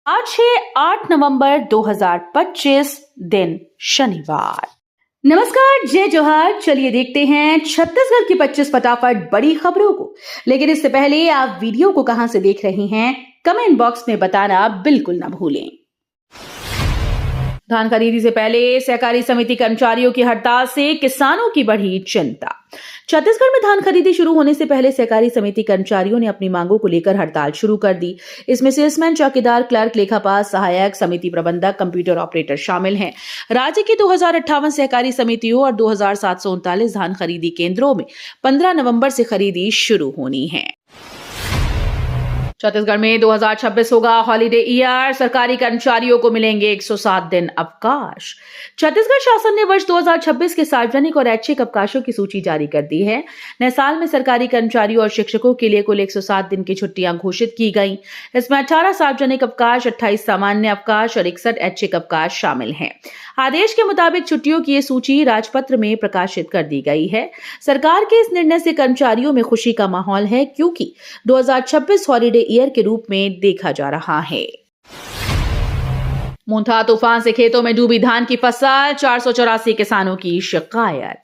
आज है 8 नवंबर 2025 दिन शनिवार। नमस्कार, जय जोहार। चलिए देखते हैं छत्तीसगढ़ की 25 फटाफट बड़ी खबरों को। लेकिन इससे पहले आप वीडियो को कहां से देख रहे हैं, कमेंट बॉक्स में बताना बिल्कुल ना भूलें। धान खरीदी से पहले सहकारी समिति कर्मचारियों की हड़ताल से किसानों की बढ़ी चिंता। छत्तीसगढ़ में धान खरीदी शुरू होने से पहले सहकारी समिति कर्मचारियों ने अपनी मांगों को लेकर हड़ताल शुरू कर दी। इसमें सेल्समैन, चौकीदार, क्लर्क, लेखापाल, सहायक, समिति प्रबंधक, कंप्यूटर ऑपरेटर शामिल हैं। राज्य की 2058 सहकारी समितियों और 2739 धान खरीदी केंद्रों में 15 नवंबर से खरीदी शुरू होनी है। छत्तीसगढ़ में 2026 होगा हॉलीडे ईयर। सरकारी कर्मचारियों को मिलेंगे 107 दिन अवकाश। छत्तीसगढ़ शासन ने वर्ष 2026 के सार्वजनिक और ऐच्छिक अवकाशों की सूची जारी कर दी है। नए साल में सरकारी कर्मचारियों और शिक्षकों के लिए कुल 107 दिन की छुट्टियां घोषित की गई। इसमें 18 सार्वजनिक अवकाश, 28 सामान्य अवकाश और 61 ऐच्छिक अवकाश शामिल हैं। आदेश के मुताबिक छुट्टियों की ये सूची राजपत्र में प्रकाशित कर दी गई है। सरकार के इस निर्णय से कर्मचारियों में खुशी का माहौल है, क्योंकि 2026 हॉलीडे ईयर के रूप में देखा जा रहा है। मोंथा तूफान से खेतों में डूबी धान की फसल, 484 किसानों की शिकायत।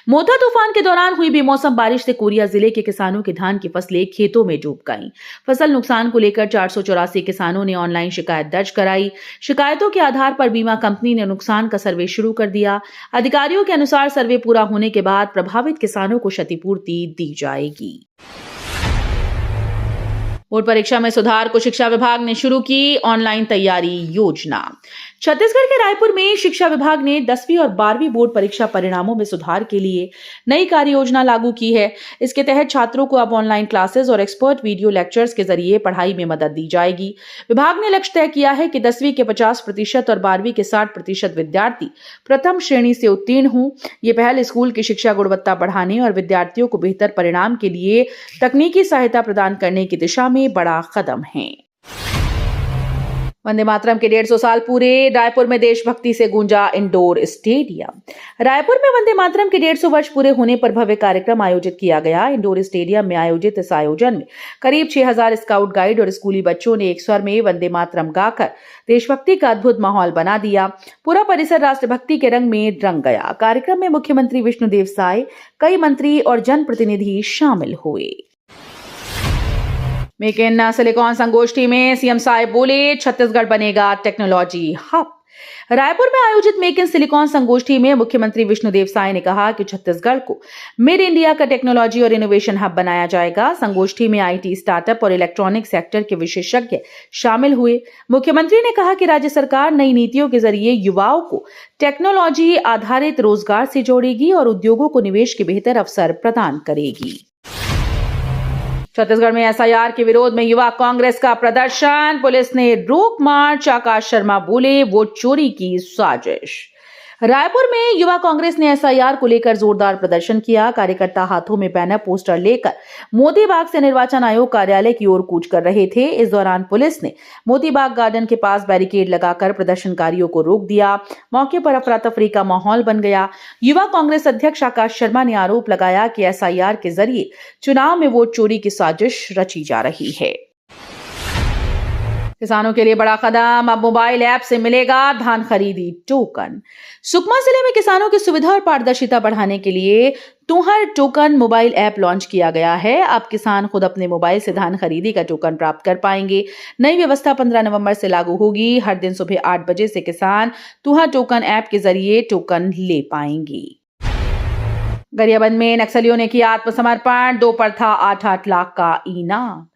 मोंथा तूफान के दौरान हुई बेमौसम बारिश से कोरिया जिले के किसानों की धान की फसलें खेतों में डूब गईं। फसल नुकसान को लेकर 484 किसानों ने ऑनलाइन शिकायत दर्ज कराई। शिकायतों के आधार पर बीमा कंपनी ने नुकसान का सर्वे शुरू कर दिया। अधिकारियों के अनुसार सर्वे पूरा होने के बाद प्रभावित किसानों को क्षतिपूर्ति दी जाएगी। बोर्ड परीक्षा में सुधार को शिक्षा विभाग ने शुरू की ऑनलाइन तैयारी योजना। छत्तीसगढ़ के रायपुर में शिक्षा विभाग ने 10वीं और 12वीं बोर्ड परीक्षा परिणामों में सुधार के लिए नई कार्य योजना लागू की है। इसके तहत छात्रों को अब ऑनलाइन क्लासेस और एक्सपर्ट वीडियो लेक्चर्स के जरिए पढ़ाई में मदद दी जाएगी। विभाग ने लक्ष्य तय किया है कि 10वीं के 50% और 12वीं के 60% विद्यार्थी प्रथम श्रेणी से उत्तीर्ण हों। ये पहल स्कूल की शिक्षा गुणवत्ता बढ़ाने और विद्यार्थियों को बेहतर परिणाम के लिए तकनीकी सहायता प्रदान करने की दिशा में बड़ा कदम है। वंदे मातरम के 150 साल पूरे। रायपुर में देशभक्ति से गूंजा इंडोर स्टेडियम। रायपुर में वंदे मातरम के 150 वर्ष पूरे होने पर भव्य कार्यक्रम आयोजित किया गया। इंडोर स्टेडियम में आयोजित इस आयोजन में करीब 6000 स्काउट गाइड और स्कूली बच्चों ने एक स्वर में वंदे मातरम गाकर देशभक्ति का अद्भुत माहौल बना दिया। पूरा परिसर राष्ट्रभक्ति के रंग में रंग गया। कार्यक्रम में मुख्यमंत्री विष्णुदेव साय, कई मंत्री और जनप्रतिनिधि शामिल हुए। मेक इन सिलिकॉन संगोष्ठी में सीएम साहब बोले, छत्तीसगढ़ बनेगा टेक्नोलॉजी हब। रायपुर में आयोजित मेक इन सिलिकॉन संगोष्ठी में मुख्यमंत्री विष्णुदेव साय ने कहा कि छत्तीसगढ़ को मेड इंडिया का टेक्नोलॉजी और इनोवेशन हब बनाया जाएगा। संगोष्ठी में आईटी, स्टार्टअप और इलेक्ट्रॉनिक सेक्टर के विशेषज्ञ शामिल हुए। मुख्यमंत्री ने कहा कि राज्य सरकार नई नीतियों के जरिए युवाओं को टेक्नोलॉजी आधारित रोजगार से जोड़ेगी और उद्योगों को निवेश के बेहतर अवसर प्रदान करेगी। छत्तीसगढ़ में एसआईआर के विरोध में युवा कांग्रेस का प्रदर्शन। पुलिस ने रोक मार्च। आकाश शर्मा बोले, वोट चोरी की साजिश। रायपुर में युवा कांग्रेस ने एसआईआर को लेकर जोरदार प्रदर्शन किया। कार्यकर्ता हाथों में बैनर पोस्टर लेकर मोती बाग से निर्वाचन आयोग कार्यालय की ओर कूच कर रहे थे। इस दौरान पुलिस ने मोती बाग गार्डन के पास बैरिकेड लगाकर प्रदर्शनकारियों को रोक दिया। मौके पर अफरा तफरी का माहौल बन गया। युवा कांग्रेस अध्यक्ष आकाश शर्मा ने आरोप लगाया कि एसआईआर के जरिए चुनाव में वोट चोरी की साजिश रची जा रही है। किसानों के लिए बड़ा कदम, अब मोबाइल ऐप से मिलेगा धान खरीदी टोकन। सुकमा जिले में किसानों की सुविधा और पारदर्शिता बढ़ाने के लिए तुहर टोकन मोबाइल ऐप लॉन्च किया गया है। अब किसान खुद अपने मोबाइल से धान खरीदी का टोकन प्राप्त कर पाएंगे। नई व्यवस्था 15 नवंबर से लागू होगी। हर दिन सुबह 8 बजे से किसान तुहर टोकन ऐप के जरिए टोकन ले पाएंगे। गरियाबंद में नक्सलियों ने किया आत्मसमर्पण। 2 पर था 8-8 लाख का इनाम।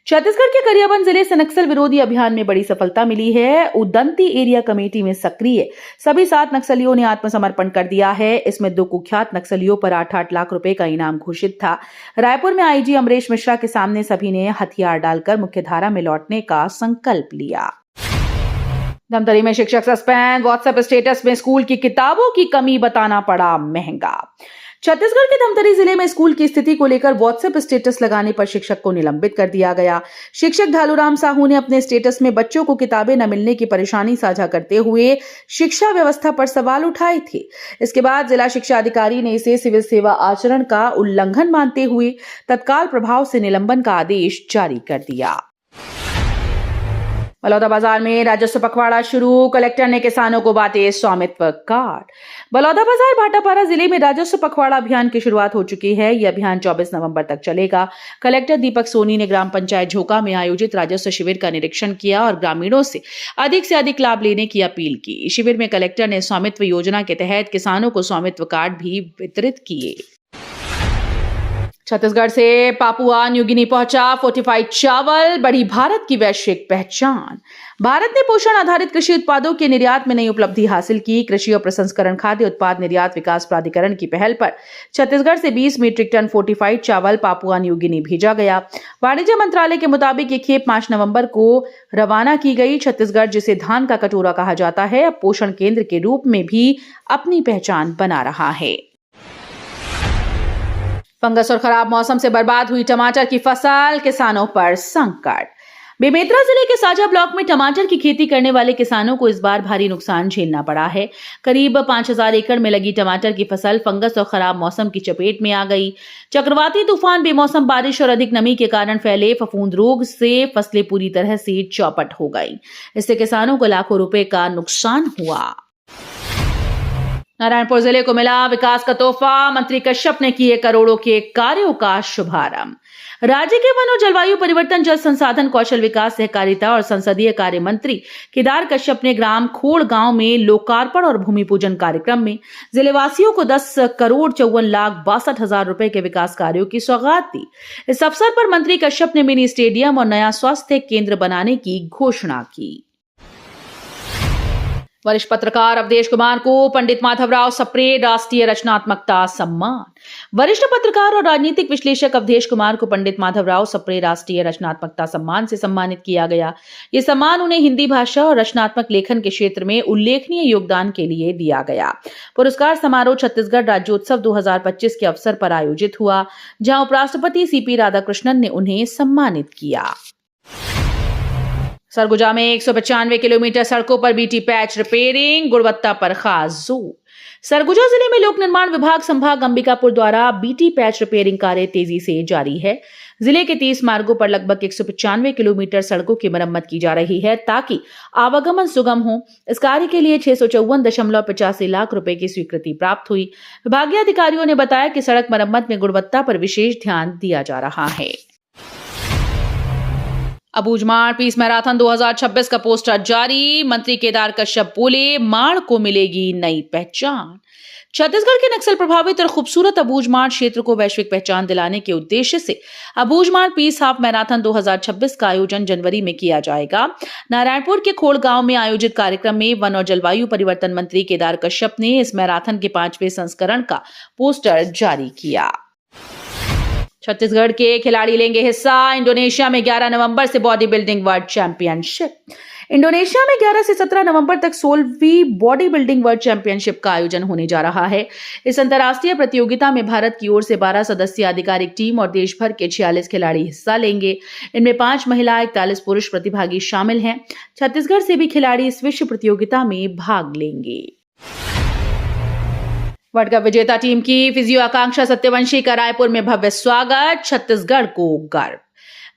छत्तीसगढ़ के गरियाबंद जिले से नक्सल विरोधी अभियान में बड़ी सफलता मिली है। उदंती एरिया कमेटी में सक्रिय सभी 7 नक्सलियों ने आत्मसमर्पण कर दिया है। इसमें 2 कुख्यात नक्सलियों पर 8-8 लाख रुपए का इनाम घोषित था। रायपुर में आईजी अमरेश मिश्रा के सामने सभी ने हथियार डालकर मुख्यधारा में लौटने का संकल्प लिया। धमतरी में शिक्षक सस्पेंड। व्हाट्सएप स्टेटस में स्कूल की किताबों की कमी बताना पड़ा महंगा। छत्तीसगढ़ के धमतरी जिले में स्कूल की स्थिति को लेकर व्हाट्सएप स्टेटस लगाने पर शिक्षक को निलंबित कर दिया गया। शिक्षक ढालूराम साहू ने अपने स्टेटस में बच्चों को किताबें न मिलने की परेशानी साझा करते हुए शिक्षा व्यवस्था पर सवाल उठाए थे। इसके बाद जिला शिक्षा अधिकारी ने इसे सिविल सेवा आचरण का उल्लंघन मानते हुए तत्काल प्रभाव से निलंबन का आदेश जारी कर दिया। बलौदाबाजार में राजस्व पखवाड़ा शुरू, कलेक्टर ने किसानों को बांटे स्वामित्व कार्ड। बलौदाबाजार भाटापारा जिले में राजस्व पखवाड़ा अभियान की शुरुआत हो चुकी है। यह अभियान 24 नवंबर तक चलेगा। कलेक्टर दीपक सोनी ने ग्राम पंचायत झोका में आयोजित राजस्व शिविर का निरीक्षण किया और ग्रामीणों से अधिक लाभ लेने की अपील की। शिविर में कलेक्टर ने स्वामित्व योजना के तहत किसानों को स्वामित्व कार्ड भी वितरित किए। छत्तीसगढ़ से पापुआ न्यू गिनी पहुंचा फोर्टिफाइड चावल, बढ़ी भारत की वैश्विक पहचान। भारत ने पोषण आधारित कृषि उत्पादों के निर्यात में नई उपलब्धि हासिल की। कृषि और प्रसंस्करण खाद्य उत्पाद निर्यात विकास प्राधिकरण की पहल पर छत्तीसगढ़ से 20 मीट्रिक टन फोर्टिफाइड चावल पापुआ न्यू गिनी भेजा गया। वाणिज्य मंत्रालय के मुताबिक ये खेप 5 नवंबर को रवाना की गई। छत्तीसगढ़, जिसे धान का कटोरा कहा जाता है, अब पोषण केंद्र के रूप में भी अपनी पहचान बना रहा है। फंगस और खराब मौसम से बर्बाद हुई टमाटर की फसल, किसानों पर संकट। बेमेतरा जिले के साजा ब्लॉक में टमाटर की खेती करने वाले किसानों को इस बार भारी नुकसान झेलना पड़ा है। करीब 5000 एकड़ में लगी टमाटर की फसल फंगस और खराब मौसम की चपेट में आ गई। चक्रवाती तूफान, बेमौसम बारिश और अधिक नमी के कारण फैले फफूंद रोग से फसलें पूरी तरह से चौपट हो गई। इससे किसानों को लाखों रुपए का नुकसान हुआ। नारायणपुर जिले को मिला विकास का तोहफा, मंत्री कश्यप ने किए करोड़ों के कार्यों का शुभारंभ। राज्य के वन और जलवायु परिवर्तन, जल संसाधन, कौशल विकास, सहकारिता और संसदीय कार्य मंत्री केदार कश्यप ने ग्राम खोड़ गांव में लोकार्पण और भूमि पूजन कार्यक्रम में जिलेवासियों को 10,54,62,000 रुपए के विकास कार्यों की सौगात दी। इस अवसर पर मंत्री कश्यप ने मिनी स्टेडियम और नया स्वास्थ्य केंद्र बनाने की घोषणा की। वरिष्ठ पत्रकार अवधेश कुमार को पंडित माधवराव सप्रे राष्ट्रीय रचनात्मकता सम्मान। वरिष्ठ पत्रकार और राजनीतिक विश्लेषक अवधेश कुमार को पंडित माधवराव सप्रे राष्ट्रीय रचनात्मकता सम्मान से सम्मानित किया गया। ये सम्मान उन्हें हिंदी भाषा और रचनात्मक लेखन के क्षेत्र में उल्लेखनीय योगदान के लिए दिया गया। पुरस्कार समारोह छत्तीसगढ़ राज्योत्सव 2025 के अवसर पर आयोजित हुआ, जहां उपराष्ट्रपति सीपी राधाकृष्णन ने उन्हें सम्मानित किया। सरगुजा में 195 किलोमीटर सड़कों पर बीटी पैच रिपेयरिंग, गुणवत्ता पर खास जोर। सरगुजा जिले में लोक निर्माण विभाग संभाग अंबिकापुर द्वारा बीटी पैच रिपेयरिंग कार्य तेजी से जारी है। जिले के 30 मार्गों पर लगभग 195 किलोमीटर सड़कों की मरम्मत की जा रही है ताकि आवागमन सुगम हो। इस कार्य के लिए 654.85 लाख रुपए की स्वीकृति प्राप्त हुई। विभागीय अधिकारियों ने बताया कि सड़क मरम्मत में गुणवत्ता पर विशेष ध्यान दिया जा रहा है। अबूझमाड़ पीस मैराथन 2026 का पोस्टर जारी, मंत्री केदार कश्यप बोले माड़ को मिलेगी नई पहचान। छत्तीसगढ़ के नक्सल प्रभावित और खूबसूरत अबूझमाड़ क्षेत्र को वैश्विक पहचान दिलाने के उद्देश्य से अबूझमाड़ पीस हाफ मैराथन 2026 का आयोजन जनवरी में किया जाएगा। नारायणपुर के खोड़ गांव में आयोजित कार्यक्रम में वन और जलवायु परिवर्तन मंत्री केदार कश्यप ने इस मैराथन के 5वें संस्करण का पोस्टर जारी किया। छत्तीसगढ़ के खिलाड़ी लेंगे हिस्सा इंडोनेशिया में 11 नवंबर से body building world championship. Indonesia में 11 से 17 नवंबर तक 16वीं बॉडी बिल्डिंग वर्ल्ड चैंपियनशिप का आयोजन होने जा रहा है। इस अंतर्राष्ट्रीय प्रतियोगिता में भारत की ओर से 12 सदस्यीय आधिकारिक टीम और देश भर के 46 खिलाड़ी हिस्सा लेंगे। इनमें 5 महिला 41 पुरुष प्रतिभागी शामिल हैं। छत्तीसगढ़ से भी खिलाड़ी इस विश्व प्रतियोगिता में भाग लेंगे। वर्ल्ड कप विजेता टीम की फिजियो आकांक्षा सत्यवंशी का रायपुर में भव्य स्वागत, छत्तीसगढ़ को गर्व।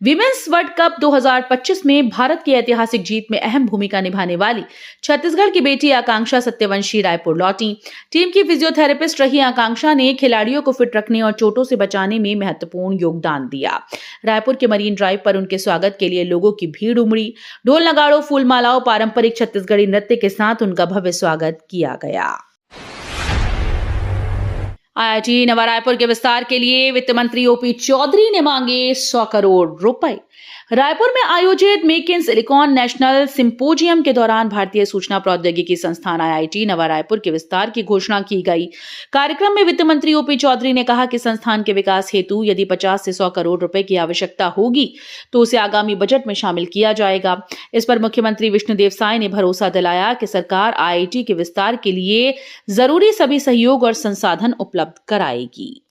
विमेंस वर्ल्ड कप 2025 में भारत की ऐतिहासिक जीत में अहम भूमिका निभाने वाली छत्तीसगढ़ की बेटी आकांक्षा सत्यवंशी रायपुर लौटी। टीम की फिजियोथेरेपिस्ट रही आकांक्षा ने खिलाड़ियों को फिट रखने और चोटों से बचाने में महत्वपूर्ण योगदान दिया। रायपुर के मरीन ड्राइव पर उनके स्वागत के लिए लोगों की भीड़ उमड़ी। ढोल नगाड़ों, फूल मालाओं, पारंपरिक छत्तीसगढ़ी नृत्य के साथ उनका भव्य स्वागत किया गया। आईआईटी नवा रायपुर के विस्तार के लिए वित्त मंत्री ओपी चौधरी ने मांगे 100 करोड़ रुपए। रायपुर में आयोजित make in silicon national symposium के दौरान भारतीय सूचना प्रौद्योगिकी संस्थान आईआईटी नवा रायपुर के विस्तार की घोषणा की गई। कार्यक्रम में वित्त मंत्री ओपी चौधरी ने कहा कि संस्थान के विकास हेतु यदि 50 से 100 करोड़ रुपए की आवश्यकता होगी तो उसे आगामी बजट में शामिल किया जाएगा। इस पर मुख्यमंत्री विष्णुदेव साय ने भरोसा दिलाया कि सरकार आईआईटी के विस्तार के लिए जरूरी सभी सहयोग और संसाधन उपलब्ध कराएगी।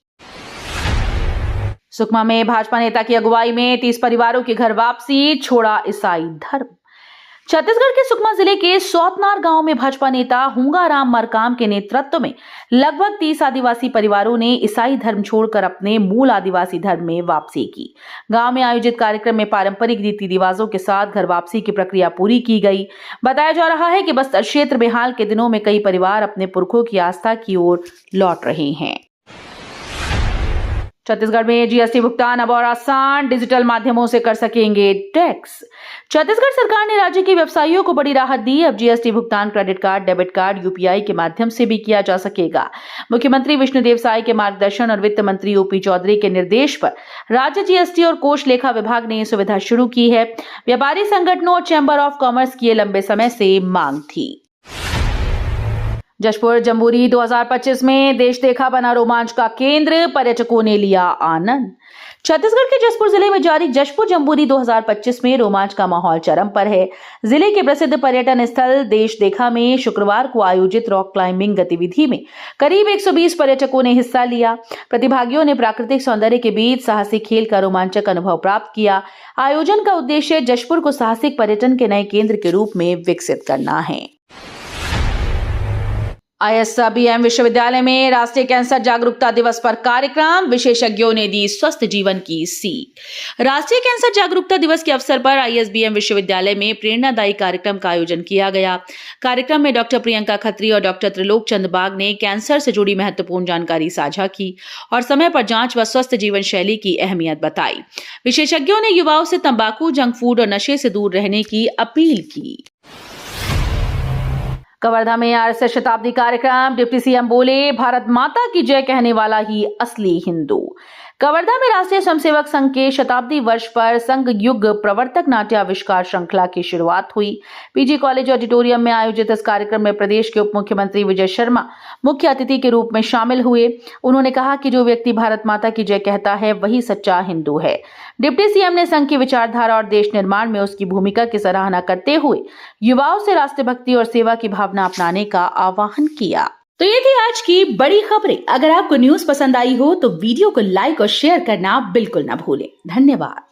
सुकमा में भाजपा नेता की अगुवाई में 30 परिवारों की घर वापसी, छोड़ा ईसाई धर्म। छत्तीसगढ़ के सुकमा जिले के सौतनार गांव में भाजपा नेता हुंगाराम मरकाम के नेतृत्व में लगभग 30 आदिवासी परिवारों ने ईसाई धर्म छोड़कर अपने मूल आदिवासी धर्म में वापसी की। गांव में आयोजित कार्यक्रम में पारंपरिक रीति रिवाजों के साथ घर वापसी की प्रक्रिया पूरी की गई। बताया जा रहा है कि बस्तर क्षेत्र में हाल के दिनों में कई परिवार अपने पुरखों की आस्था की ओर लौट रहे हैं। छत्तीसगढ़ में जीएसटी भुगतान अब और आसान, डिजिटल माध्यमों से कर सकेंगे टैक्स। छत्तीसगढ़ सरकार ने राज्य के व्यवसायियों को बड़ी राहत दी। अब जीएसटी भुगतान credit card, debit card, UPI के माध्यम से भी किया जा सकेगा। मुख्यमंत्री विष्णुदेव साय के मार्गदर्शन और वित्त मंत्री ओपी चौधरी के निर्देश पर राज्य जीएसटी और कोष लेखा विभाग ने यह सुविधा शुरू की है। व्यापारी संगठनों और चैंबर ऑफ कॉमर्स की लंबे समय से मांग थी। जशपुर जम्बूरी 2025 में देश देखा बना रोमांच का केंद्र, पर्यटकों ने लिया आनंद। छत्तीसगढ़ के जशपुर जिले में जारी जशपुर जम्बूरी 2025 में रोमांच का माहौल चरम पर है। जिले के प्रसिद्ध पर्यटन स्थल देश देखा में शुक्रवार को आयोजित रॉक क्लाइंबिंग गतिविधि में करीब 120 पर्यटकों ने हिस्सा लिया। प्रतिभागियों ने प्राकृतिक सौंदर्य के बीच साहसिक खेल का रोमांचक अनुभव प्राप्त किया। आयोजन का उद्देश्य जशपुर को साहसिक पर्यटन के नए केंद्र के रूप में विकसित करना है। आईएसबीएम विश्वविद्यालय में राष्ट्रीय कैंसर जागरूकता दिवस पर कार्यक्रम, विशेषज्ञों ने दी स्वस्थ जीवन की सीख। राष्ट्रीय कैंसर जागरूकता दिवस के अवसर पर आईएसबीएम विश्वविद्यालय में प्रेरणादायी कार्यक्रम का आयोजन किया गया। कार्यक्रम में डॉक्टर प्रियंका खत्री और डॉक्टर त्रिलोक चंद बाग ने कैंसर से जुड़ी महत्वपूर्ण जानकारी साझा की और समय पर जांच व स्वस्थ जीवन शैली की अहमियत बताई। विशेषज्ञों ने युवाओं से तंबाकू, जंक फूड और नशे से दूर रहने की अपील की। कवर्धा में आरएसएस शताब्दी कार्यक्रम, डिप्टी सीएम बोले, भारत माता की जय कहने वाला ही असली हिंदू। कवर्धा में राष्ट्रीय स्वयंसेवक संघ के शताब्दी वर्ष पर संघ युग प्रवर्तक नाट्य आविष्कार श्रृंखला की शुरुआत हुई। पीजी कॉलेज ऑडिटोरियम में आयोजित इस कार्यक्रम में प्रदेश के उप मुख्यमंत्री विजय शर्मा मुख्य अतिथि के रूप में शामिल हुए। उन्होंने कहा कि जो व्यक्ति भारत माता की जय कहता है वही सच्चा हिंदू है। डिप्टी सीएम ने संघ की विचारधारा और देश निर्माण में उसकी भूमिका की सराहना करते हुए युवाओं से राष्ट्रभक्ति और सेवा की भावना अपनाने का आह्वान किया। तो ये थी आज की बड़ी खबरें। अगर आपको न्यूज पसंद आई हो तो वीडियो को लाइक और शेयर करना बिल्कुल ना भूलें। धन्यवाद।